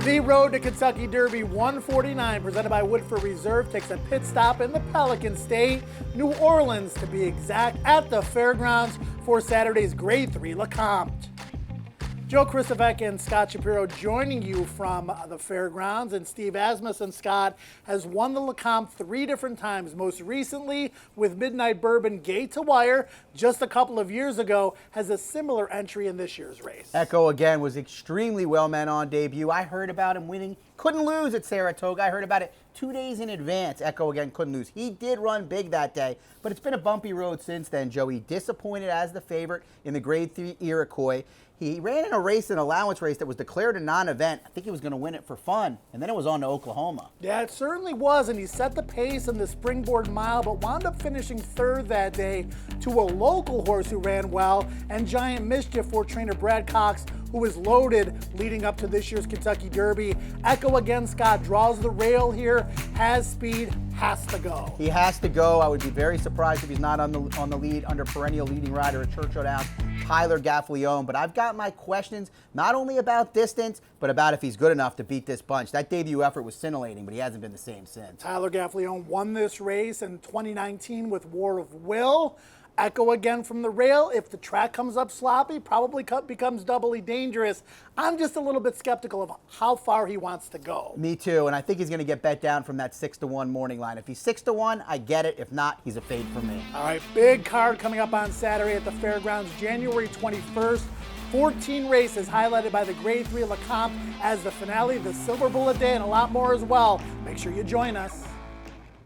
The Road to Kentucky Derby 149, presented by Woodford Reserve, takes a pit stop in the Pelican State, New Orleans to be exact, at the Fairgrounds for Saturday's Grade 3 Lecomte. Joe Christovec and Scott Shapiro joining you from the Fairgrounds, and Steve Asmussen. Scott has won the Lecomte 3 different times, most recently with Midnight Bourbon Gate to Wire. Just a couple of years ago, has a similar entry in this year's race. Echo again was extremely well met on debut. I heard about him winning, couldn't lose at Saratoga. I heard about it 2 days in advance. Echo again couldn't lose. He did run big that day, but it's been a bumpy road since then, Joey. Disappointed as the favorite in the Grade 3 Iroquois. He ran in a race, an allowance race that was declared a non-event. I think he was going to win it for fun, and then it was on to Oklahoma. Yeah, it certainly was, and he set the pace in the Springboard Mile, but wound up finishing third that day to a local horse who ran well, and Giant Mischief for trainer Brad Cox, who was loaded leading up to this year's Kentucky Derby. Echo again, Scott, draws the rail here, has speed, has to go. He has to go. I would be very surprised if he's not on the lead under perennial leading rider at Churchill Downs, Tyler Gaffalione. But I've got my questions, not only about distance, but about if he's good enough to beat this bunch. That debut effort was scintillating, but he hasn't been the same since. Tyler Gaffalione won this race in 2019 with War of Will. Echo again from the rail. If the track comes up sloppy, probably becomes doubly dangerous. I'm just a little bit skeptical of how far he wants to go. Me too, and I think he's going to get bet down from that 6-1 morning line. If he's 6-1, I get it. If not, he's a fade for me. All right, big card coming up on Saturday at the Fairgrounds, January 21st. 14 races highlighted by the Grade 3 Lecomte as the finale, the Silver Bullet Day, and a lot more as well. Make sure you join us.